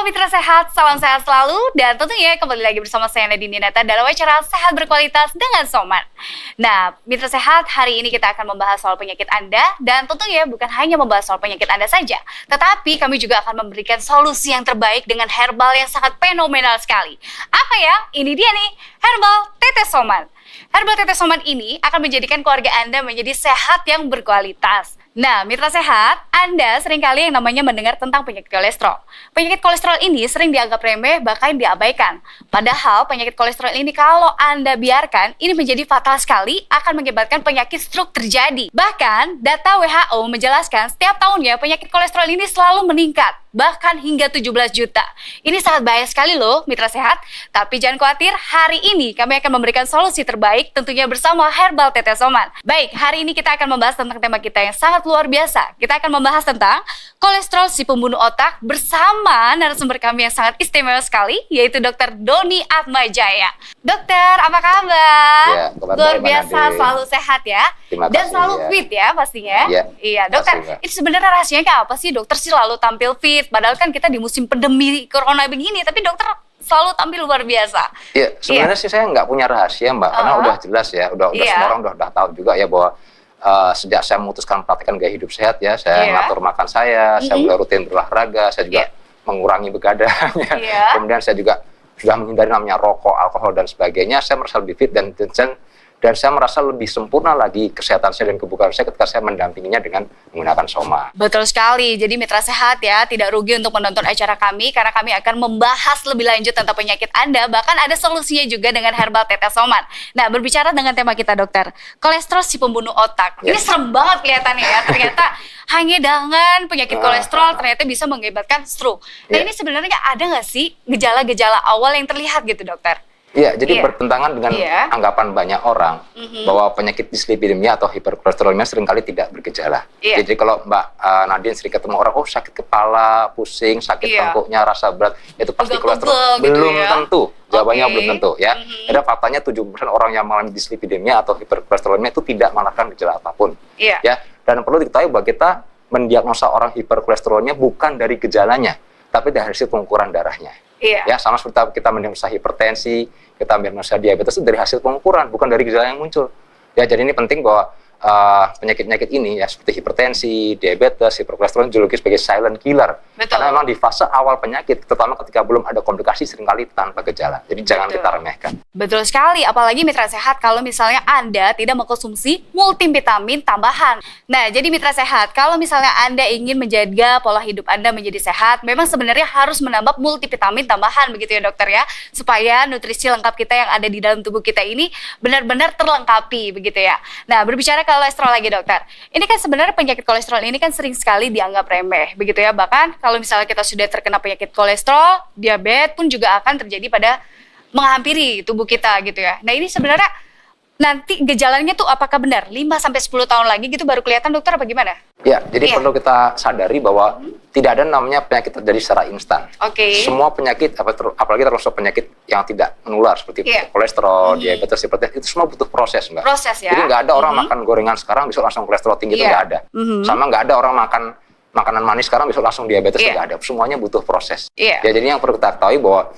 Mitra Sehat, salam sehat selalu dan tentunya kembali lagi bersama saya Nadine Dinata dalam acara Sehat Berkualitas dengan Soman. Nah, Mitra Sehat, hari ini kita akan membahas soal penyakit Anda dan tentunya bukan hanya membahas soal penyakit Anda saja, tetapi kami juga akan memberikan solusi yang terbaik dengan herbal yang sangat fenomenal sekali. Apa ya? Ini dia nih, herbal Tetes Soman. Herbal Tetes Soman ini akan menjadikan keluarga Anda menjadi sehat yang berkualitas. Nah, Mitra Sehat, Anda seringkali yang namanya mendengar tentang penyakit kolesterol. Penyakit kolesterol ini sering dianggap remeh, bahkan diabaikan. Padahal penyakit kolesterol ini kalau Anda biarkan, ini menjadi fatal sekali, akan mengakibatkan penyakit stroke terjadi. Bahkan, data WHO menjelaskan setiap tahunnya penyakit kolesterol ini selalu meningkat, bahkan hingga 17 juta. Ini sangat bahaya sekali loh, Mitra Sehat. Tapi jangan khawatir, hari ini kami akan memberikan solusi terbaik, tentunya bersama Herbal Tetes Soman. Baik, hari ini kita akan membahas tentang tema kita yang sangat luar biasa. Kita akan membahas tentang kolesterol si pembunuh otak bersama narasumber kami yang sangat istimewa sekali, yaitu Dr. Doni Atmajaya. Dokter, apa kabar? Ya, luar biasa, selalu sehat ya. Dan selalu fit ya pastinya. Iya, dokter, itu sebenarnya rahasianya kayak apa sih? Dokter sih selalu tampil fit, padahal kan kita di musim pandemi corona begini, tapi dokter selalu tampil luar biasa. Iya, sebenarnya sih saya nggak punya rahasia, Mbak, karena udah jelas ya, udah semua orang udah tahu juga ya bahwa sejak saya memutuskan praktekkan gaya hidup sehat ya, saya ngatur makan saya mulai rutin berolahraga, saya juga mengurangi begadang ya. Kemudian saya juga sudah menghindari namanya rokok, alkohol dan sebagainya. Saya merasa lebih fit dan saya merasa lebih sempurna lagi kesehatan saya dan kebugaran saya ketika saya mendampinginya dengan menggunakan Soma. Betul sekali. Jadi Mitra Sehat ya, tidak rugi untuk menonton acara kami karena kami akan membahas lebih lanjut tentang penyakit Anda, bahkan ada solusinya juga dengan Herbal Tetes Soman. Nah, berbicara dengan tema kita, dokter, kolesterol si pembunuh otak. Ini serem banget kelihatannya ya. Ternyata hanya dengan penyakit kolesterol ternyata bisa mengakibatkan stroke. Nah, ini sebenarnya ada nggak sih gejala-gejala awal yang terlihat gitu, dokter? Iya, jadi bertentangan dengan anggapan banyak orang bahwa penyakit dislipidemia atau hiperkolesterolemia seringkali tidak bergejala. Jadi kalau Mbak Nadine sering ketemu orang, oh sakit kepala, pusing, sakit tengkuknya, rasa berat, itu pasti kolesterol. Belum tentu, jawabannya belum tentu ya. Ada faktanya 70% orang yang mengalami dislipidemia atau hiperkolesterolemia itu tidak merasakan gejala apapun. Ya, dan perlu diketahui bahwa kita mendiagnosa orang hiperkolesterolnya bukan dari gejalanya, tapi dari hasil pengukuran darahnya. Ya, sama seperti kita mendiagnosa hipertensi, kita mendiagnosa diabetes itu dari hasil pengukuran, bukan dari gejala yang muncul. Ya, jadi ini penting bahwa penyakit-penyakit ini ya seperti hipertensi, diabetes, hiperkolesterol dijuluki sebagai silent killer. Karena memang di fase awal penyakit, terutama ketika belum ada komplikasi seringkali tanpa gejala. Jadi jangan kita remehkan. Betul sekali, apalagi Mitra Sehat kalau misalnya Anda tidak mengkonsumsi multivitamin tambahan. Nah, jadi Mitra Sehat, kalau misalnya Anda ingin menjaga pola hidup Anda menjadi sehat, memang sebenarnya harus menambah multivitamin tambahan begitu ya dokter ya, supaya nutrisi lengkap kita yang ada di dalam tubuh kita ini benar-benar terlengkapi begitu ya. Nah, berbicara kolesterol lagi dokter, ini kan sebenarnya penyakit kolesterol ini kan sering sekali dianggap remeh begitu ya, bahkan kalau misalnya kita sudah terkena penyakit kolesterol, diabetes pun juga akan terjadi pada menghampiri tubuh kita gitu ya. Nah, ini sebenarnya nanti gejalanya tuh apakah benar 5-10 tahun lagi gitu baru kelihatan dokter apa gimana? Ya, jadi perlu kita sadari bahwa tidak ada namanya penyakit terjadi secara instan. Semua penyakit, apalagi termasuk penyakit yang tidak menular seperti kolesterol, diabetes, hipertensi, itu semua butuh proses, Mbak. Proses ya. Jadi nggak ada orang makan gorengan sekarang besok langsung kolesterol tinggi, itu nggak ada. Sama nggak ada orang makan makanan manis sekarang besok langsung diabetes, nggak ada. Semuanya butuh proses. Ya, jadi yang perlu kita ketahui bahwa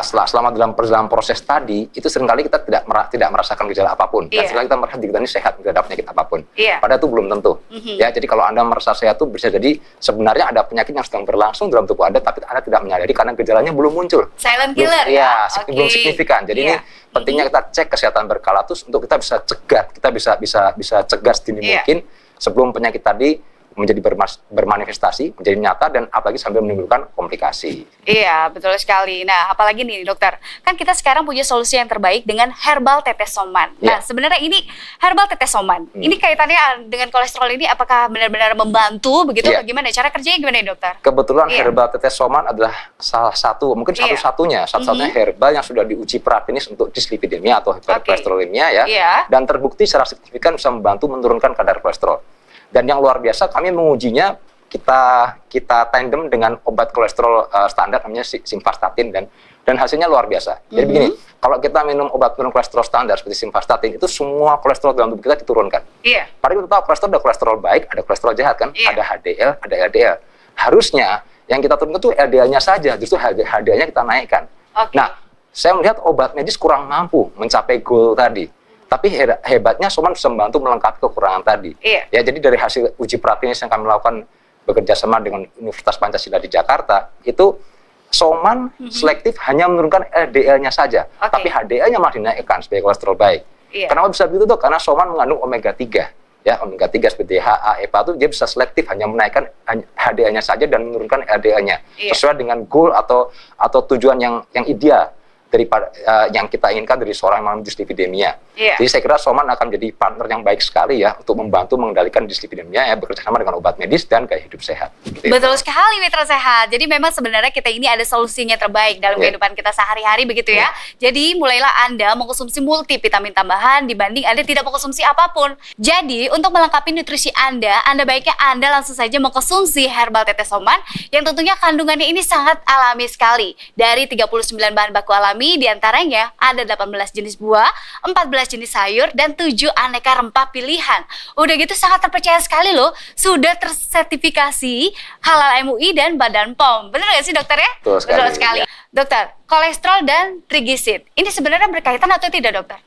selama dalam proses tadi itu seringkali kita tidak merasakan gejala apapun, dan seringkali kita merasa kita ini sehat, tidak ada penyakit apapun. Padahal itu belum tentu. Ya, jadi kalau Anda merasa sehat itu bisa jadi sebenarnya ada penyakit yang sedang berlangsung dalam tubuh Anda, tapi Anda tidak menyadari karena gejalanya belum muncul. Silent killer belum signifikan. Jadi ini pentingnya kita cek kesehatan berkala terus untuk kita bisa cegat, kita bisa cegah sedini mungkin sebelum penyakit tadi menjadi bermanifestasi, menjadi nyata, dan apalagi sambil menimbulkan komplikasi. Iya, betul sekali. Nah, apalagi nih dokter, kan kita sekarang punya solusi yang terbaik dengan Herbal Tetes Soman. Nah, sebenarnya ini Herbal Tetes Soman, ini kaitannya dengan kolesterol ini apakah benar-benar membantu begitu? Bagaimana cara kerjanya gimana ya dokter? Kebetulan Herbal Tetes Soman adalah salah satu, mungkin satu-satunya herbal yang sudah diuji praklinis untuk dislipidemia atau hiperkolesterolemia ya, dan terbukti secara signifikan bisa membantu menurunkan kadar kolesterol. Dan yang luar biasa, kami mengujinya kita tandem dengan obat kolesterol standar namanya simvastatin, dan hasilnya luar biasa. Jadi begini, kalau kita minum obat penurun kolesterol standar seperti simvastatin, itu semua kolesterol dalam tubuh kita diturunkan. Padahal kita tahu kolesterol ada kolesterol baik, ada kolesterol jahat kan, ada HDL, ada LDL. Harusnya Yang kita turunkan itu LDL-nya saja, justru HDL-nya kita naikkan. Nah, saya melihat obat medis kurang mampu mencapai goal tadi. Tapi hebatnya Soman bisa membantu melengkapi kekurangan tadi. Ya, jadi dari hasil uji praklinis yang kami lakukan bekerja sama dengan Universitas Pancasila di Jakarta, itu Soman selektif hanya menurunkan LDL-nya saja, tapi HDL-nya malah dinaikkan sebagai kolesterol baik. Kenapa bisa begitu, Dok? Karena Soman mengandung omega 3. Ya, omega 3 seperti DHA, EPA itu dia bisa selektif hanya menaikkan HDL-nya saja dan menurunkan LDL-nya sesuai dengan goal atau tujuan yang ideal daripada yang kita inginkan dari seorang yang mengalami dislipidemia. Jadi saya kira Soman akan jadi partner yang baik sekali ya untuk membantu mengendalikan dislipidemia ya, bekerja sama dengan obat medis dan gaya hidup sehat. Gitu. Betul sekali Mitra Sehat. Jadi memang sebenarnya kita ini ada solusinya terbaik dalam kehidupan kita sehari-hari begitu ya. Jadi mulailah Anda mengkonsumsi multivitamin tambahan dibanding Anda tidak mengkonsumsi apapun. Jadi untuk melengkapi nutrisi Anda baiknya Anda langsung saja mengkonsumsi herbal tetes Soman yang tentunya kandungannya ini sangat alami sekali. Dari 39 bahan baku alami, diantaranya ada 18 jenis buah, 14 jenis sayur, dan 7 aneka rempah pilihan. Udah gitu sangat terpercaya sekali loh, sudah tersertifikasi halal MUI dan Badan POM. Bener gak sih dokter ya? Betul sekali. Ya. Dokter, kolesterol dan trigliserid, ini sebenarnya berkaitan atau tidak dokter?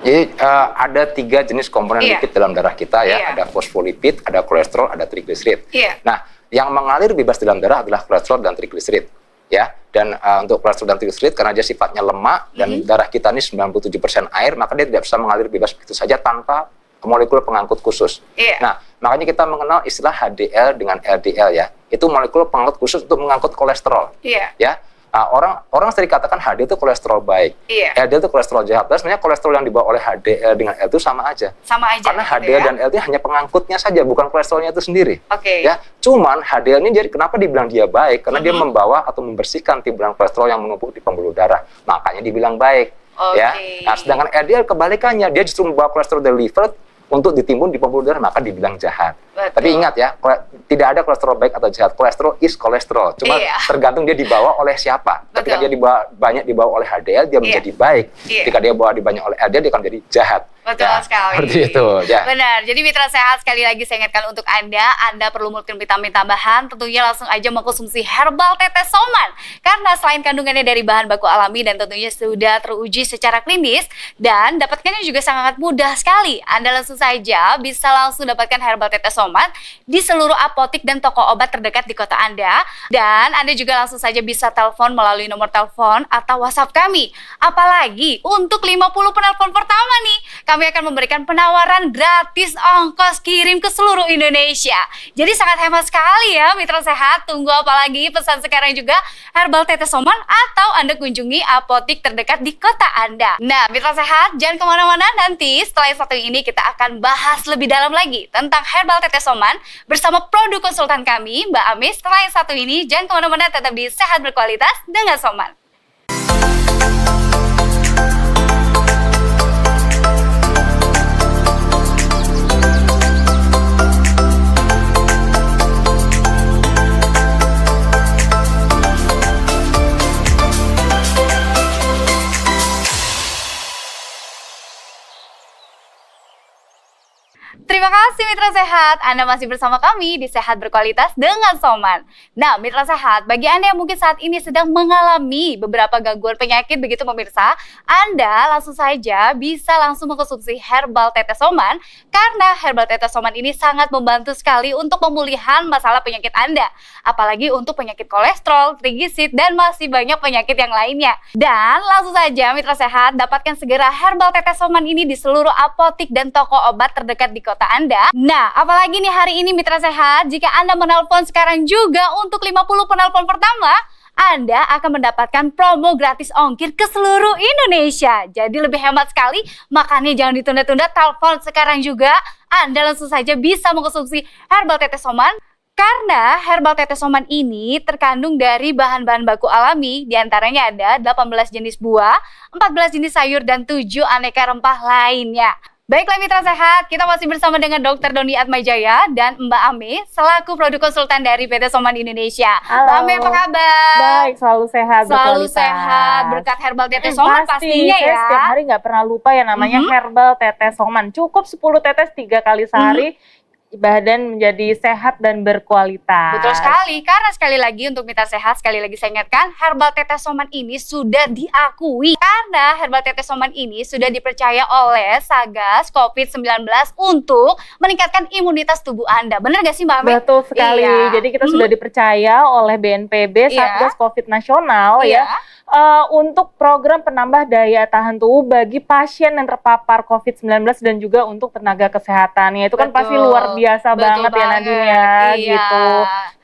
Jadi ada 3 jenis komponen lipid dalam darah kita ya, ada fosfolipid, ada kolesterol, ada trigliserid. Nah, yang mengalir bebas dalam darah adalah kolesterol dan trigliserid. Ya, dan untuk kolesterol dan trigliserid karena dia sifatnya lemak dan darah kita ini 97% air, maka dia tidak bisa mengalir bebas begitu saja tanpa molekul pengangkut khusus. Nah, makanya kita mengenal istilah HDL dengan LDL ya. Itu molekul pengangkut khusus untuk mengangkut kolesterol. Ya. Orang sering katakan HDL itu kolesterol baik, LDL itu kolesterol jahat. Tapi sebenarnya kolesterol yang dibawa oleh HDL dengan L itu sama aja. Karena gitu HDL dan L itu hanya pengangkutnya saja, bukan kolesterolnya itu sendiri. Ya, cuman HDL ini jadi kenapa dibilang dia baik? Karena dia membawa atau membersihkan timbunan kolesterol yang menumpuk di pembuluh darah. Makanya dibilang baik. Ya. Nah, sedangkan LDL kebalikannya, dia justru membawa kolesterol dari liver untuk ditimbun di pembuluh darah, maka dibilang jahat. Tapi ingat ya, tidak ada kolesterol baik atau jahat. Kolesterol is kolesterol. Cuma tergantung dia dibawa oleh siapa. Ketika dia banyak dibawa oleh HDL, dia menjadi baik. Ketika dia banyak oleh LDL, dia akan jadi jahat. Betul sekali. Seperti itu. Ya. Benar. Jadi Mitra Sehat, sekali lagi saya ingatkan untuk Anda perlu multivitamin tambahan, tentunya langsung aja mengkonsumsi herbal tetes Soman. Karena selain kandungannya dari bahan baku alami dan tentunya sudah teruji secara klinis, dan dapatkannya juga sangat mudah sekali. Anda langsung saja bisa langsung dapatkan herbal tetes Soman di seluruh apotik dan toko obat terdekat di kota Anda. Dan Anda juga langsung saja bisa telepon melalui nomor telepon atau WhatsApp kami. Apalagi untuk 50 penelpon pertama nih, kami akan memberikan penawaran gratis ongkos kirim ke seluruh Indonesia. Jadi sangat hemat sekali ya Mitra Sehat. Tunggu apa lagi, pesan sekarang juga herbal tetes Soman atau Anda kunjungi apotik terdekat di kota Anda. Nah Mitra Sehat, jangan kemana-mana, nanti setelah yang satu ini kita akan bahas lebih dalam lagi tentang herbal tetes Soman bersama produk konsultan kami Mbak Amis. Setelah yang satu ini, jangan kemana-mana, tetap di Sehat Berkualitas dengan Soman. Terima kasih Mitra Sehat, Anda masih bersama kami di Sehat Berkualitas dengan Soman. Nah Mitra Sehat, bagi Anda yang mungkin saat ini sedang mengalami beberapa gangguan penyakit begitu pemirsa, Anda langsung saja bisa langsung mengkonsumsi herbal tetes Soman, karena herbal tetes Soman ini sangat membantu sekali untuk pemulihan masalah penyakit Anda. Apalagi untuk penyakit kolesterol, trigliserid, dan masih banyak penyakit yang lainnya. Dan langsung saja Mitra Sehat, dapatkan segera herbal tetes Soman ini di seluruh apotik dan toko obat terdekat di kota Anda. Nah, apalagi nih hari ini Mitra Sehat, jika Anda menelpon sekarang juga untuk 50 penelpon pertama, Anda akan mendapatkan promo gratis ongkir ke seluruh Indonesia. Jadi lebih hemat sekali, makanya jangan ditunda-tunda, telepon sekarang juga. Anda langsung saja bisa mengkonsumsi herbal tetes Soman. Karena herbal tetes Soman ini terkandung dari bahan-bahan baku alami, diantaranya ada 18 jenis buah, 14 jenis sayur, dan 7 aneka rempah lainnya. Baiklah Mitra Sehat, kita masih bersama dengan Dr. Doni Atmajaya dan Mbak Ame selaku produk konsultan dari PT Soman Indonesia. Halo. Mbak Ame, apa kabar? Baik, selalu sehat. Selalu sehat, berkat herbal tetes Soman pastinya ya. Saya setiap hari nggak pernah lupa yang namanya herbal tetes Soman. Cukup 10 tetes 3 kali sehari. badan menjadi sehat dan berkualitas. Betul sekali, karena sekali lagi untuk mitra sehat, sekali lagi saya ingatkan, herbal tetesoman ini sudah diakui. Karena herbal tetesoman ini sudah dipercaya oleh Satgas COVID-19 untuk meningkatkan imunitas tubuh Anda. Benar gak sih Mbak Ami? Betul sekali, jadi kita sudah dipercaya oleh BNPB, Satgas COVID Nasional ya, untuk program penambah daya tahan tubuh bagi pasien yang terpapar COVID-19 dan juga untuk tenaga kesehatannya. Itu kan pasti luar biasa banget ya Nadia gitu.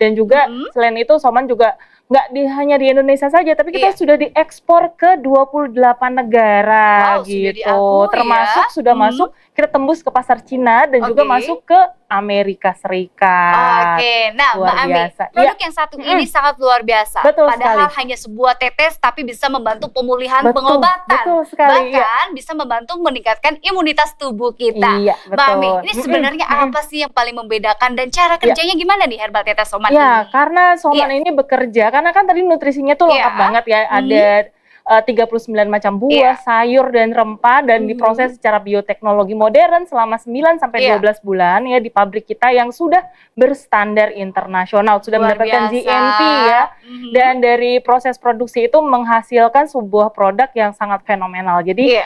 Dan juga selain itu Soman juga nggak hanya di Indonesia saja, tapi kita sudah diekspor ke 28 negara gitu. Termasuk sudah masuk, kita tembus ke pasar Cina dan juga masuk ke Amerika Serikat. Nah Mbak Ami, produk yang satu ini sangat luar biasa. Padahal hanya sebuah tetes tapi bisa membantu pemulihan pengobatan. Bahkan bisa membantu meningkatkan imunitas tubuh kita. Mbak Ami, ini sebenarnya apa sih yang paling membedakan dan cara kerjanya gimana nih herbal tetesoman ini? Karena Soman ini bekerja, karena kan tadi nutrisinya tuh lengkap banget ya, ada 39 macam buah, sayur dan rempah dan diproses secara bioteknologi modern selama 9 sampai 12 bulan ya di pabrik kita yang sudah berstandar internasional, sudah mendapatkan GMP ya. Dan dari proses produksi itu menghasilkan sebuah produk yang sangat fenomenal. Jadi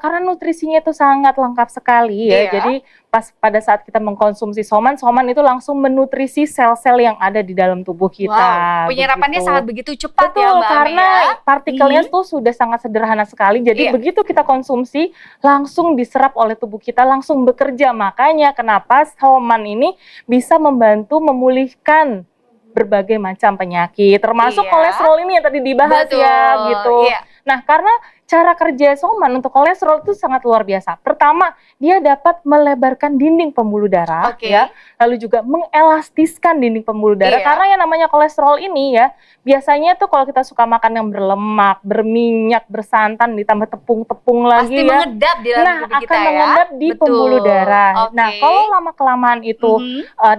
karena nutrisinya itu sangat lengkap sekali ya. Jadi pada saat kita mengkonsumsi Soman itu langsung menutrisi sel-sel yang ada di dalam tubuh kita. Penyerapannya sangat begitu cepat ya Mbak Ami, karena partikelnya tuh sudah sangat sederhana sekali. Jadi begitu kita konsumsi langsung diserap oleh tubuh kita, langsung bekerja. Makanya kenapa Soman ini bisa membantu memulihkan berbagai macam penyakit, termasuk kolesterol ini yang tadi dibahas gitu. Nah, karena cara kerja Soman untuk kolesterol itu sangat luar biasa. Pertama, dia dapat melebarkan dinding pembuluh darah ya, lalu juga mengelastiskan dinding pembuluh darah. Karena yang namanya kolesterol ini ya, biasanya tuh kalau kita suka makan yang berlemak, berminyak, bersantan ditambah tepung-tepung lagi pasti mengendap di dalam tubuh kita akan mengendap di pembuluh darah. Nah, kalau lama-kelamaan itu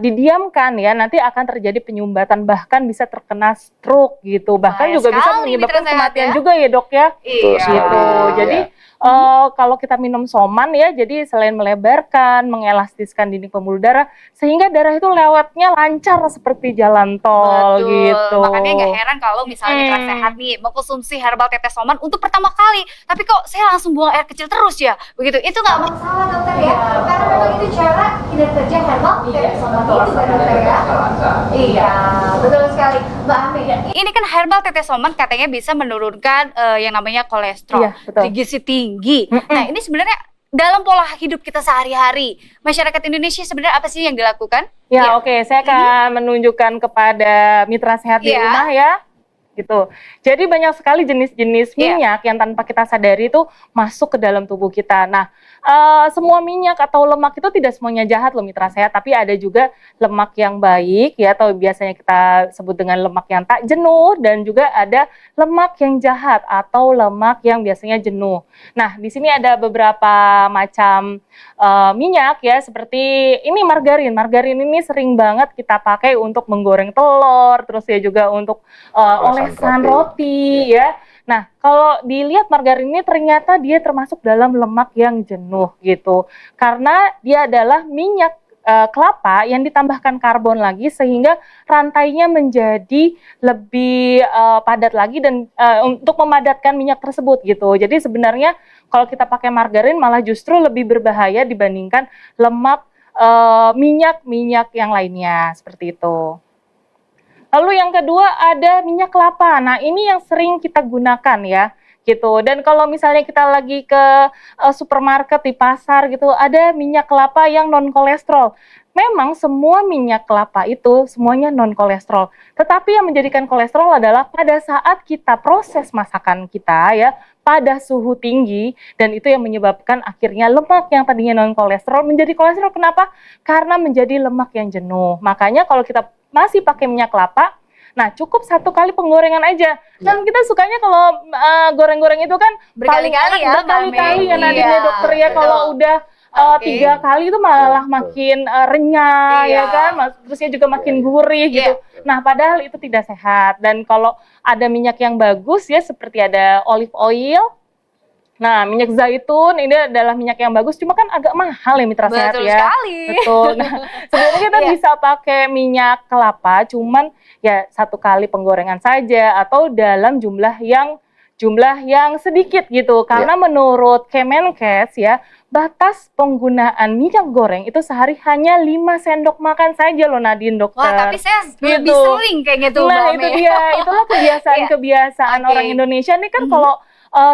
didiamkan ya, nanti akan terjadi penyumbatan, bahkan bisa terkena stroke gitu. Bahkan juga bisa menyebabkan kematian juga ya Dok ya. Gitu. Jadi kalau kita minum Soman ya, jadi selain melebarkan, mengelastiskan dinding pembuluh darah, sehingga darah itu lewatnya lancar seperti jalan tol gitu. Makanya nggak heran kalau misalnya mitra sehat nih mengkonsumsi herbal tetes Soman untuk pertama kali, tapi kok saya langsung buang air kecil terus ya, begitu. Itu nggak masalah dokter ya, karena memang itu cara kinerja herbal tetes Soman itu dokter ya. Iya, betul sekali Mbak Ami. Ini kan herbal tetes Soman katanya bisa menurunkan yang namanya kolesterol, gizi tinggi. Nah, ini sebenarnya dalam pola hidup kita sehari-hari, masyarakat Indonesia sebenarnya apa sih yang dilakukan? Saya akan menunjukkan kepada mitra sehat di rumah ya. Gitu. Jadi banyak sekali jenis-jenis minyak yang tanpa kita sadari itu masuk ke dalam tubuh kita. Nah, semua minyak atau lemak itu tidak semuanya jahat loh mitra sehat, tapi ada juga lemak yang baik ya, atau biasanya kita sebut dengan lemak yang tak jenuh, dan juga ada lemak yang jahat atau lemak yang biasanya jenuh. Nah, di sini ada beberapa macam minyak ya, seperti ini margarin. Margarin ini sering banget kita pakai untuk menggoreng telur, terus ya juga untuk olesan roti ya. Nah, kalau dilihat margarin ini ternyata dia termasuk dalam lemak yang jenuh gitu. Karena dia adalah minyak kelapa yang ditambahkan karbon lagi sehingga rantainya menjadi lebih padat lagi dan untuk memadatkan minyak tersebut gitu. Jadi sebenarnya kalau kita pakai margarin malah justru lebih berbahaya dibandingkan lemak minyak yang lainnya seperti itu. Lalu yang kedua ada minyak kelapa. Nah, ini yang sering kita gunakan ya, gitu. Dan kalau misalnya kita lagi ke supermarket di pasar gitu, ada minyak kelapa yang non kolesterol. Memang semua minyak kelapa itu semuanya non kolesterol. Tetapi yang menjadikan kolesterol adalah pada saat kita proses masakan kita ya, pada suhu tinggi, dan itu yang menyebabkan akhirnya lemak yang tadinya non kolesterol menjadi kolesterol. Kenapa? Karena menjadi lemak yang jenuh. Makanya kalau kita masih pakai minyak kelapa, nah cukup 1 kali penggorengan aja. Dan kita sukanya kalau goreng-goreng itu kan berkali-kali ya, berkali-kali ya Nadia dokter ya. Kalau udah 3 kali itu malah makin renyah ya kan, terusnya juga makin gurih gitu. Nah, padahal itu tidak sehat. Dan kalau ada minyak yang bagus ya, seperti ada olive oil, Nah, minyak zaitun ini adalah minyak yang bagus, cuma kan agak mahal ya Mitra Sehat ya. Betul sekali. Betul. Nah, sebenarnya kita bisa pakai minyak kelapa, cuman ya 1 kali penggorengan saja atau dalam jumlah yang sedikit gitu. Karena menurut Kemenkes ya, batas penggunaan minyak goreng itu sehari hanya 5 sendok makan saja loh Nadine, dokter. Wah, tapi saya lebih sering kayak gitu, Nah, itu dia. Itulah kebiasaan orang Indonesia nih kan kalau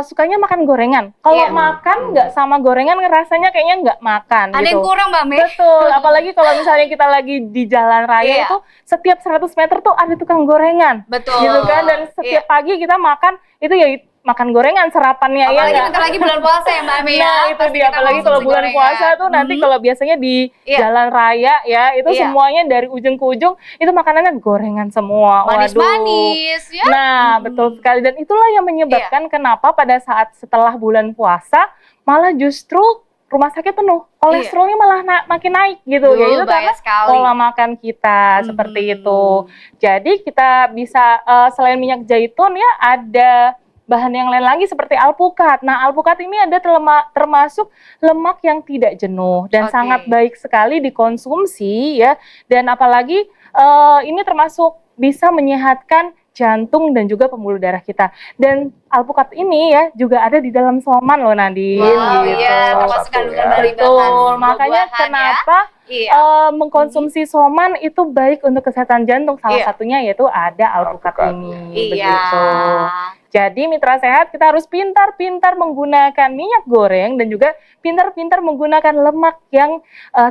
sukanya makan gorengan. Kalau makan nggak sama gorengan rasanya kayaknya nggak makan. Ada gitu. yang kurang Mbak Mei. Betul, apalagi kalau misalnya kita lagi di jalan raya itu setiap 100 meter tuh ada tukang gorengan. Betul. Gitu kan, dan setiap pagi kita makan itu ya makan gorengan sarapannya apalagi bentar lagi bulan puasa ya Mbak Mei. Nah itu dia, apalagi kalau bulan puasa tuh nanti kalau biasanya di jalan raya ya itu semuanya dari ujung ke ujung itu makanannya gorengan semua. Manis-manis ya. Nah betul sekali, dan itulah yang menyebabkan kenapa pada saat setelah bulan puasa malah justru rumah sakit penuh, kolesterolnya malah makin naik gitu. Ya itu karena pola makan kita seperti itu. Jadi kita bisa selain minyak zaitun ya ada bahan yang lain lagi seperti alpukat. Nah, alpukat ini ada termasuk lemak yang tidak jenuh dan sangat baik sekali dikonsumsi ya. Dan apalagi ini termasuk bisa menyehatkan jantung dan juga pembuluh darah kita. Dan alpukat ini ya juga ada di dalam soman loh Nadine. Wow, gitu. Iya, termasuk kandungan dari bahan. Makanya kenapa mengkonsumsi soman itu baik untuk kesehatan jantung. Salah satunya yaitu ada alpukat ini. Begitu. Jadi Mitra Sehat kita harus pintar-pintar menggunakan minyak goreng dan juga pintar-pintar menggunakan lemak yang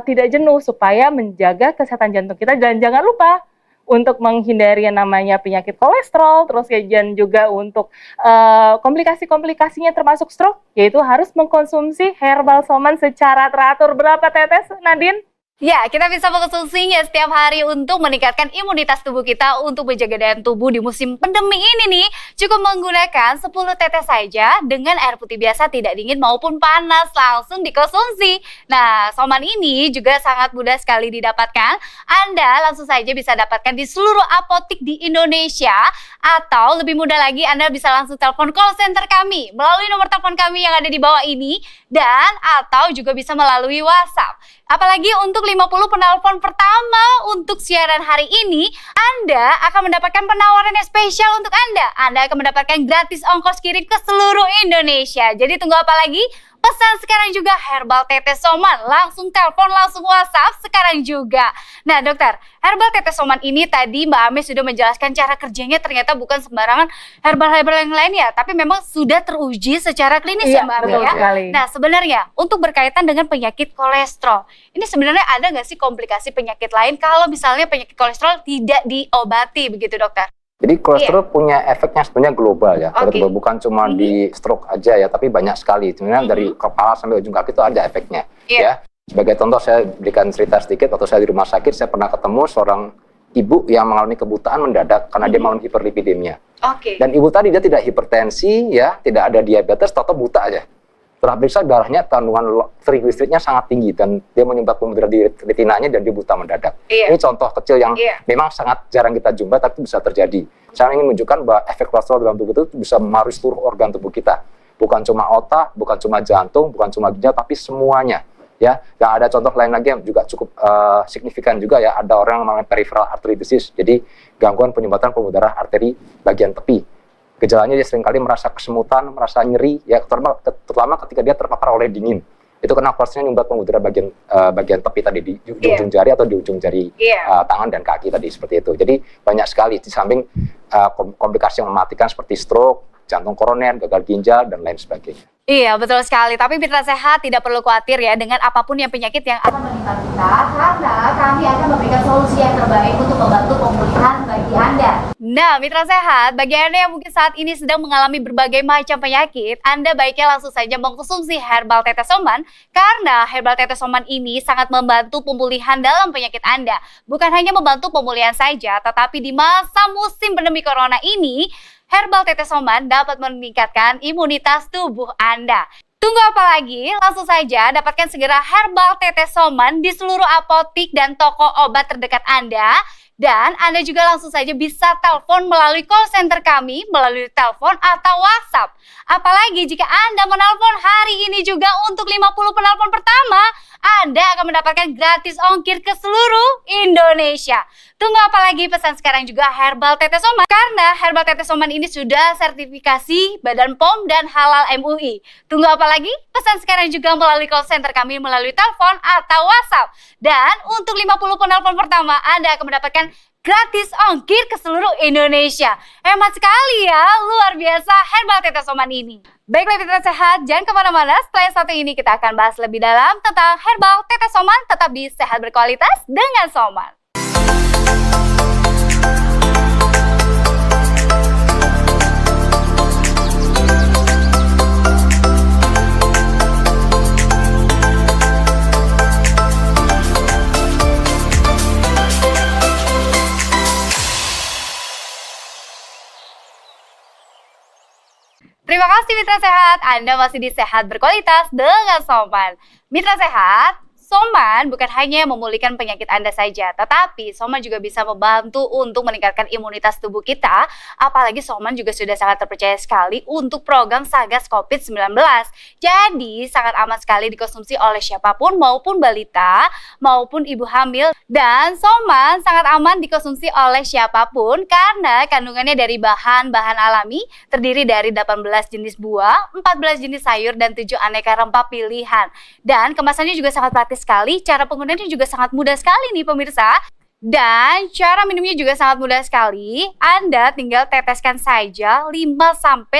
tidak jenuh supaya menjaga kesehatan jantung kita. Dan jangan lupa untuk menghindari yang namanya penyakit kolesterol, terus dan juga untuk komplikasi-komplikasinya termasuk stroke, yaitu harus mengkonsumsi herbal soman secara teratur. Berapa tetes, Nadine? Ya, kita bisa mengkonsumsinya setiap hari untuk meningkatkan imunitas tubuh kita untuk menjaga daya tubuh di musim pandemi ini nih. Cukup menggunakan 10 tetes saja dengan air putih biasa, tidak dingin maupun panas, langsung dikonsumsi. Nah, soman ini juga sangat mudah sekali didapatkan. Anda langsung saja bisa dapatkan di seluruh apotik di Indonesia, atau lebih mudah lagi Anda bisa langsung telepon call center kami melalui nomor telepon kami yang ada di bawah ini, dan atau juga bisa melalui WhatsApp. Apalagi untuk 50 penelpon pertama untuk siaran hari ini, Anda akan mendapatkan penawaran yang spesial untuk Anda. Anda akan mendapatkan gratis ongkos kirim ke seluruh Indonesia. Jadi tunggu apa lagi? Pesan sekarang juga herbal tetes soman. Langsung telepon, langsung WhatsApp sekarang juga. Nah dokter, herbal tetes soman ini tadi Mbak Ame sudah menjelaskan cara kerjanya, ternyata bukan sembarangan herbal-herbal yang lain ya, tapi memang sudah teruji secara klinis ya Mbak Ame ya. Nah sebenarnya untuk berkaitan dengan penyakit kolesterol, ini sebenarnya ada nggak sih komplikasi penyakit lain kalau misalnya penyakit kolesterol tidak diobati begitu dokter? Jadi kolesterol punya efeknya sebenarnya global ya, bukan cuma di stroke aja ya, tapi banyak sekali. Sebenarnya dari kepala sampai ujung kaki itu ada efeknya. Ya. Sebagai contoh saya berikan cerita sedikit, waktu saya di rumah sakit saya pernah ketemu seorang ibu yang mengalami kebutaan mendadak karena dia mengalami hiperlipidemia. Dan ibu tadi dia tidak hipertensi ya, tidak ada diabetes, atau buta aja. Setelah periksa darahnya kandungan trigliseridnya sangat tinggi dan dia menyebabkan pembuluh di retinanya dan dia buta mendadak. Ini contoh kecil yang memang sangat jarang kita jumpa tapi bisa terjadi. Saya ingin menunjukkan bahwa efek kolesterol dalam tubuh itu bisa mempengaruhi seluruh organ tubuh kita. Bukan cuma otak, bukan cuma jantung, bukan cuma ginjal, tapi semuanya. Ya, dan ada contoh lain lagi yang juga cukup signifikan juga ya. Ada orang yang mengalami peripheral artery disease, jadi gangguan penyumbatan pembuluh darah arteri bagian tepi. Gejalanya dia seringkali merasa kesemutan, merasa nyeri, ya terutama ketika dia terpapar oleh dingin. Itu karena kolesterolnya nyumbat pembuluh darah bagian tepi tadi di ujung jari atau di ujung jari tangan dan kaki tadi seperti itu. Jadi banyak sekali di samping komplikasi yang mematikan seperti stroke, jantung koroner, gagal ginjal dan lain sebagainya. Iya betul sekali, tapi Mitra Sehat tidak perlu khawatir ya dengan apapun yang penyakit yang akan menimpa kita, karena kami akan memberikan solusi yang terbaik untuk membantu pemulihan bagi Anda. Nah Mitra Sehat, bagi Anda yang mungkin saat ini sedang mengalami berbagai macam penyakit, Anda baiknya langsung saja mengkonsumsi herbal tetes soman, karena herbal tetes soman ini sangat membantu pemulihan dalam penyakit Anda. Bukan hanya membantu pemulihan saja, tetapi di masa musim pandemi corona ini, herbal tetes soman dapat meningkatkan imunitas tubuh Anda. Tunggu apa lagi? Langsung saja dapatkan segera Herbal Tetes Soman di seluruh apotik dan toko obat terdekat Anda. Dan Anda juga langsung saja bisa telepon melalui call center kami, melalui telepon atau WhatsApp. Apalagi jika Anda menelpon hari ini juga untuk 50 penelpon pertama, Anda akan mendapatkan gratis ongkir ke seluruh Indonesia. Tunggu apa lagi, pesan sekarang juga Herbal Tetes Soman. Karena Herbal Tetes Soman ini sudah sertifikasi Badan POM dan Halal MUI. Tunggu apa lagi? Pesan sekarang juga melalui call center kami, melalui telepon atau WhatsApp. Dan untuk 50 penelpon pertama, Anda akan mendapatkan gratis ongkir ke seluruh Indonesia. Hemat sekali ya, luar biasa Herbal Tetes Soman ini. Baiklah Mitra Sehat, jangan kemana-mana. Setelah yang satu ini kita akan bahas lebih dalam tentang Herbal Tetes Soman. Tetap di Sehat Berkualitas dengan Soman. Terima kasih Mitra Sehat, Anda masih di Sehat Berkualitas dengan Soman. Mitra Sehat, Soman bukan hanya memulihkan penyakit Anda saja, tetapi Soman juga bisa membantu untuk meningkatkan imunitas tubuh kita. Apalagi Soman juga sudah sangat terpercaya sekali untuk program Satgas COVID-19. Jadi sangat aman sekali dikonsumsi oleh siapapun maupun balita maupun ibu hamil. Dan Soman sangat aman dikonsumsi oleh siapapun karena kandungannya dari bahan-bahan alami, terdiri dari 18 jenis buah, 14 jenis sayur, dan 7 aneka rempah pilihan. Dan kemasannya juga sangat praktis sekali, cara penggunaannya juga sangat mudah sekali nih pemirsa. Dan cara minumnya juga sangat mudah sekali. Anda tinggal teteskan saja 5-10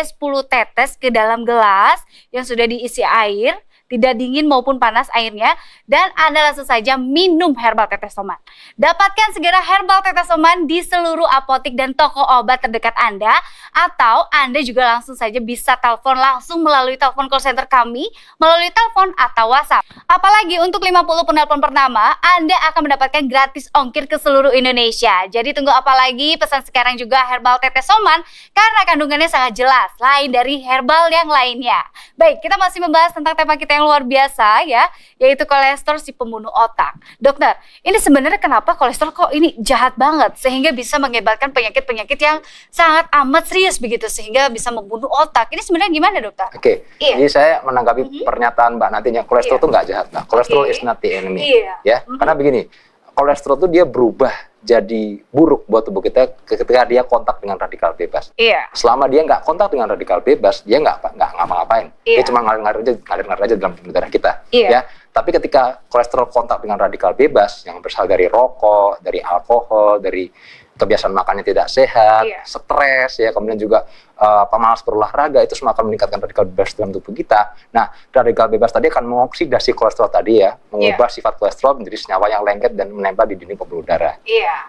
tetes ke dalam gelas yang sudah diisi air, tidak dingin maupun panas airnya, dan Anda langsung saja minum Herbal Tetes Soman. Dapatkan segera Herbal Tetes Soman di seluruh apotik dan toko obat terdekat Anda, atau Anda juga langsung saja bisa telepon langsung melalui telepon call center kami, melalui telepon atau WhatsApp. Apalagi untuk 50 penelpon pertama, Anda akan mendapatkan gratis ongkir ke seluruh Indonesia. Jadi tunggu apa lagi, pesan sekarang juga Herbal Tetes Soman, karena kandungannya sangat jelas, lain dari herbal yang lainnya. Baik, kita masih membahas tentang tema kita yang luar biasa ya, yaitu kolesterol si pembunuh otak. Dokter, ini sebenarnya kenapa kolesterol kok ini jahat banget sehingga bisa mengakibatkan penyakit-penyakit yang sangat amat serius begitu sehingga bisa membunuh otak. Ini sebenarnya gimana, Dokter? Oke. Jadi saya menanggapi pernyataan Mbak Nantinya, kolesterol itu nggak jahat. Nah, kolesterol is not the enemy. Ya, karena begini, kolesterol itu dia berubah jadi buruk buat tubuh kita ketika dia kontak dengan radikal bebas. Selama dia nggak kontak dengan radikal bebas, dia nggak ngapa-ngapain. Dia cuma ngalir aja dalam tubuh darah kita. Ya. Tapi ketika kolesterol kontak dengan radikal bebas yang berasal dari rokok, dari alkohol, dari kebiasaan makan yang tidak sehat, stres, ya, kemudian juga pemalas berolahraga, itu semua akan meningkatkan radikal bebas dalam tubuh kita. Nah, radikal bebas tadi akan mengoksidasi kolesterol tadi ya, mengubah sifat kolesterol menjadi senyawa yang lengket dan menempel di dinding pembuluh darah.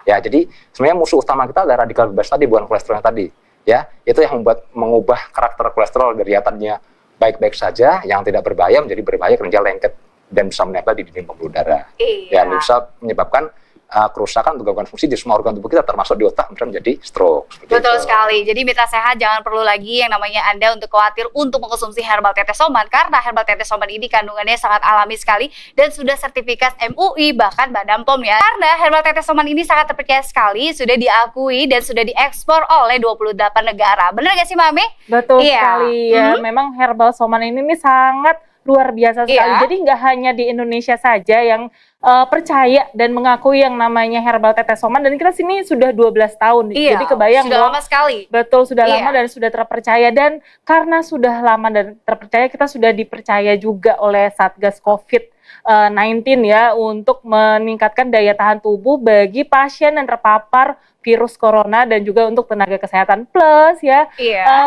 Ya, jadi sebenarnya musuh utama kita adalah radikal bebas tadi, bukan kolesterol yang tadi. Ya, itu yang mengubah karakter kolesterol dari yang tadinya baik-baik saja, yang tidak berbahaya menjadi berbahaya karena dia lengket dan bisa menempel di dinding pembuluh darah. Dan bisa menyebabkan kerusakan untuk gangguan fungsi di semua organ tubuh kita, termasuk di otak, menjadi stroke. Betul sekali. Jadi Mitra Sehat, jangan perlu lagi yang namanya Anda untuk khawatir untuk mengkonsumsi Herbal Tetes Soman, karena Herbal Tetes Soman ini kandungannya sangat alami sekali dan sudah sertifikat MUI bahkan Badan POM ya. Karena Herbal Tetes Soman ini sangat terpercaya sekali, sudah diakui dan sudah diekspor oleh 28 negara. Benar nggak sih Mame? Betul sekali ya. Memang Herbal Soman ini sangat luar biasa sekali. Jadi nggak hanya di Indonesia saja yang percaya dan mengakui yang namanya Herbal Tetes Soman, dan kita sini sudah 12 tahun. Jadi kebayang sudah lama sekali. Betul, sudah lama dan sudah terpercaya, dan karena sudah lama dan terpercaya, kita sudah dipercaya juga oleh Satgas COVID-19 ya untuk meningkatkan daya tahan tubuh bagi pasien yang terpapar virus corona dan juga untuk tenaga kesehatan plus ya.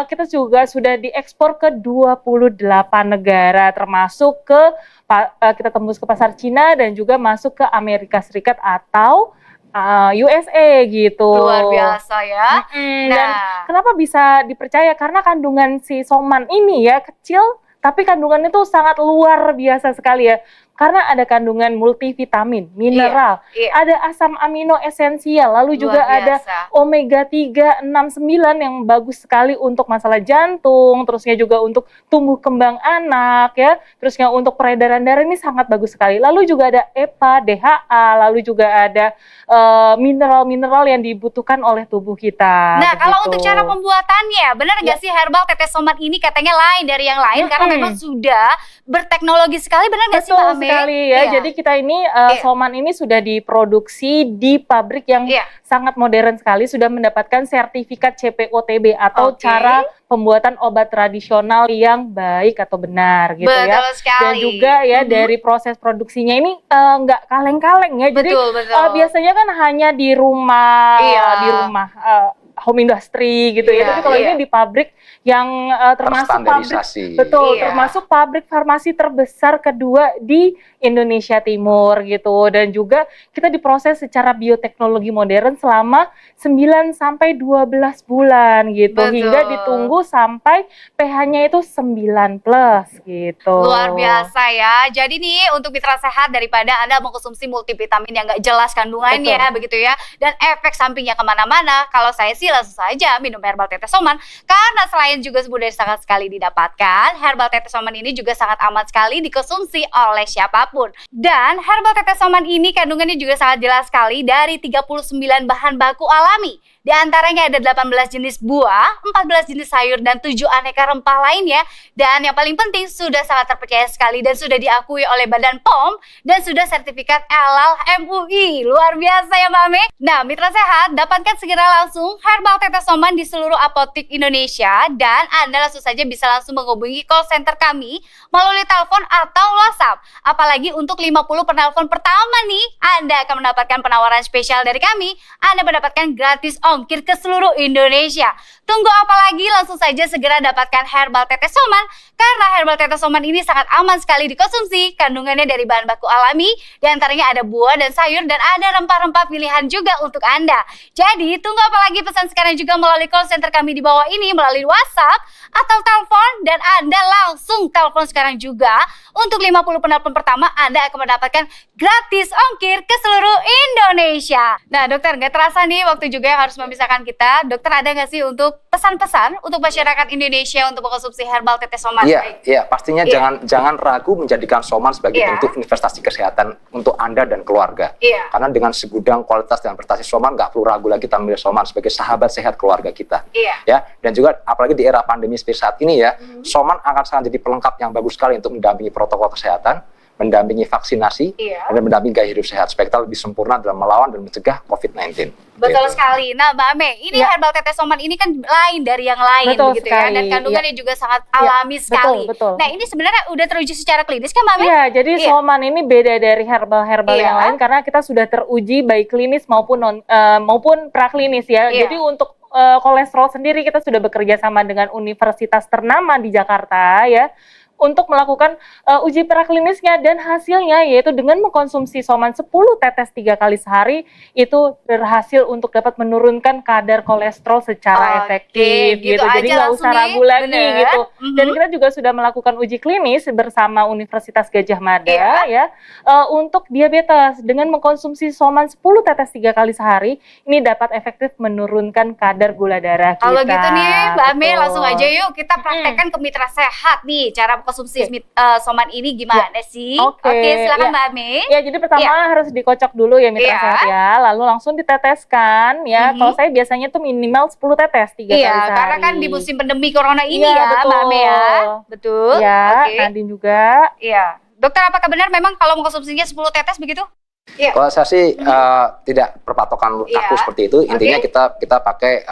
Kita juga sudah diekspor ke 28 negara, termasuk ke kita tembus ke pasar Cina dan juga masuk ke Amerika Serikat atau USA gitu. Luar biasa ya. Dan kenapa bisa dipercaya? Karena kandungan si Soman ini ya kecil, tapi kandungannya itu sangat luar biasa sekali ya. karena ada kandungan multivitamin, mineral, ada asam amino esensial, lalu juga ada omega 3, 6, 9 yang bagus sekali untuk masalah jantung, terusnya juga untuk tumbuh kembang anak ya, terusnya untuk peredaran darah ini sangat bagus sekali. Lalu juga ada EPA, DHA, lalu juga ada mineral-mineral yang dibutuhkan oleh tubuh kita. Nah, kalau untuk cara pembuatannya, benar nggak sih herbal tetesoman ini katanya lain dari yang lain karena memang sudah berteknologi sekali, benar nggak sih Mbak Ame? Sekali ya. Jadi kita ini Soman ini sudah diproduksi di pabrik yang sangat modern sekali, sudah mendapatkan sertifikat CPOTB atau cara pembuatan obat tradisional yang baik atau benar gitu. Betul ya. Sekali. Dan juga ya dari proses produksinya ini nggak kaleng-kaleng ya. Jadi biasanya kan hanya di rumah home industry gitu ya. Tapi kalau ini di pabrik yang termasuk pabrik termasuk pabrik farmasi terbesar kedua di Indonesia Timur gitu. Dan juga kita diproses secara bioteknologi modern selama 9 sampai 12 bulan gitu. Hingga ditunggu sampai pH-nya itu 9+ gitu. Luar biasa ya. Jadi nih untuk mitra sehat, daripada Anda mengkonsumsi multivitamin yang nggak jelas kandungannya begitu ya, dan efek sampingnya kemana-mana, kalau saya sih langsung saja minum herbal tetesoman, karena selain juga mudah sangat sekali didapatkan, herbal tetesoman ini juga sangat aman sekali dikonsumsi oleh siapapun. Dan herbal tetesoman ini kandungannya juga sangat jelas sekali dari 39 bahan baku alami. Di antaranya ada 18 jenis buah, 14 jenis sayur, dan 7 aneka rempah lainnya. Dan yang paling penting sudah sangat terpercaya sekali dan sudah diakui oleh Badan POM dan sudah sertifikat halal MUI. Luar biasa ya Mbak Ame. Nah, mitra sehat, dapatkan segera langsung herbal tetesoman di seluruh apotek Indonesia, dan Anda langsung saja bisa langsung menghubungi call center kami melalui telepon atau WhatsApp. Apalagi untuk 50 penelpon pertama nih, Anda akan mendapatkan penawaran spesial dari kami. Anda mendapatkan gratis ongkir ke seluruh Indonesia. Tunggu apa lagi? Langsung saja segera dapatkan herbal tetesoman, karena herbal tetesoman ini sangat aman sekali dikonsumsi. Kandungannya dari bahan baku alami, di antaranya ada buah dan sayur, dan ada rempah-rempah pilihan juga untuk Anda. Jadi tunggu apa lagi? Pesan sekarang juga melalui call center kami di bawah ini, melalui WhatsApp atau telepon, dan Anda langsung telepon sekarang juga. Untuk 50 penelpon pertama, Anda akan mendapatkan gratis ongkir ke seluruh Indonesia. Nah dokter, nggak terasa nih waktu juga yang harus memisahkan kita. Dokter, ada nggak sih untuk pesan-pesan untuk masyarakat Indonesia untuk mengkonsumsi herbal tetesoman? Iya, pastinya jangan ragu menjadikan Soman sebagai bentuk investasi kesehatan untuk Anda dan keluarga. Karena dengan segudang kualitas dan prestasi Soman, nggak perlu ragu lagi kita memilih Soman sebagai sahabat sehat keluarga kita. Ya, dan juga apalagi di era pandemi seperti saat ini ya, Soman akan sangat jadi pelengkap yang bagus sekali untuk mendampingi protokol kesehatan, mendampingi vaksinasi, dan mendampingi gaya hidup sehat supaya kita lebih sempurna dalam melawan dan mencegah COVID-19. Betul sekali. Nah Mbak Ame, ini herbal tetesoman ini kan lain dari yang lain begitu ya, dan kandungannya juga sangat alami sekali. Nah ini sebenarnya udah teruji secara klinis kan Mbak Ame? Iya, jadi Soman ini beda dari herbal-herbal yang lain karena kita sudah teruji baik klinis maupun maupun praklinis ya. Jadi untuk kolesterol sendiri kita sudah bekerja sama dengan universitas ternama di Jakarta ya, untuk melakukan uji praklinisnya, dan hasilnya yaitu dengan mengkonsumsi Soman 10 tetes 3 kali sehari itu berhasil untuk dapat menurunkan kadar kolesterol secara efektif gitu. Jadi nggak usah ragu lagi gitu. Dan kita juga sudah melakukan uji klinis bersama Universitas Gadjah Mada ya untuk diabetes. Dengan mengkonsumsi Soman 10 tetes 3 kali sehari ini dapat efektif menurunkan kadar gula darah kita. Kalau gitu nih Mbak Ame, langsung aja yuk kita praktekkan ke mitra sehat nih cara konsumsi Soman ini gimana sih? Oke, silakan Mbak Ame. Ya, jadi pertama harus dikocok dulu ya mitra sehat ya, lalu langsung diteteskan ya. Kalau saya biasanya tuh minimal 10 tetes 3 kali sehari. Karena kan di musim pandemi corona ini ya Mbak Ame ya. Betul. Ya, Nadine juga. Iya. Dokter, apakah benar memang kalau mengkonsumsinya 10 tetes begitu? Kalau saya sih tidak berpatokan aku seperti itu. Intinya kita pakai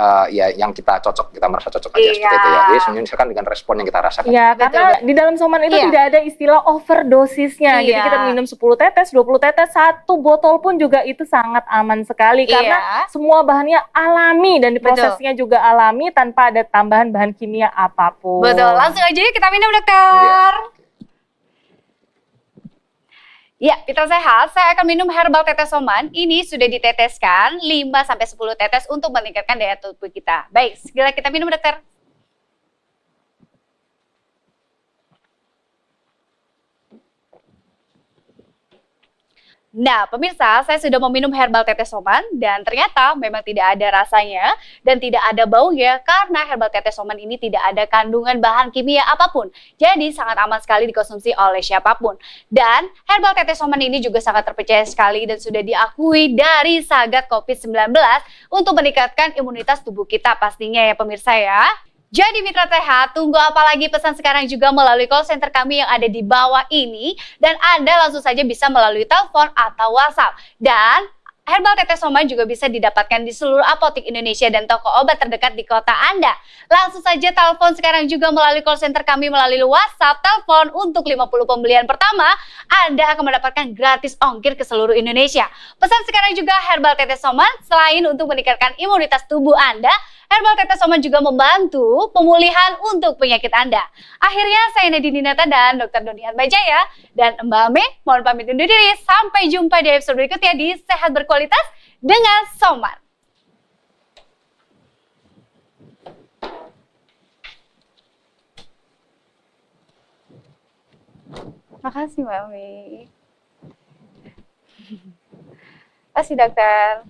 yang kita cocok, kita merasa cocok aja seperti itu ya. Jadi menyesuaikan dengan respon yang kita rasakan. Iya, karena di dalam Soman itu tidak ada istilah overdosisnya. Jadi kita minum 10 tetes, 20 tetes, 1 botol pun juga itu sangat aman sekali karena semua bahannya alami dan diprosesnya juga alami tanpa ada tambahan bahan kimia apapun. Betul. Langsung aja kita minum dokter. Ya, mitra sehat, saya akan minum herbal tetesoman. Ini sudah diteteskan 5-10 tetes untuk meningkatkan daya tubuh kita. Baik, segera kita minum dokter. Nah, pemirsa, saya sudah meminum herbal tetes soman dan ternyata memang tidak ada rasanya dan tidak ada baunya karena herbal tetes soman ini tidak ada kandungan bahan kimia apapun. Jadi sangat aman sekali dikonsumsi oleh siapapun. Dan herbal tetes soman ini juga sangat terpercaya sekali dan sudah diakui dari Satgas COVID-19 untuk meningkatkan imunitas tubuh kita pastinya ya pemirsa ya. Jadi Mitra Sehat, tunggu apa lagi, pesan sekarang juga melalui call center kami yang ada di bawah ini. Dan Anda langsung saja bisa melalui telepon atau WhatsApp. Dan herbal tetes soman juga bisa didapatkan di seluruh apotek Indonesia dan toko obat terdekat di kota Anda. Langsung saja telepon sekarang juga melalui call center kami melalui WhatsApp telepon untuk 50 pembelian pertama, Anda akan mendapatkan gratis ongkir ke seluruh Indonesia. Pesan sekarang juga herbal tetes soman selain untuk meningkatkan imunitas tubuh Anda, herbal tetes soman juga membantu pemulihan untuk penyakit Anda. Akhirnya saya Nadine Dinata dan Dr. Doni Atmajaya dan Mbak Ame mohon pamit undur diri. Sampai jumpa di episode berikutnya di Sehat Berkualitas dengan Soman. Makasih Mbak Ame. Makasih dokter.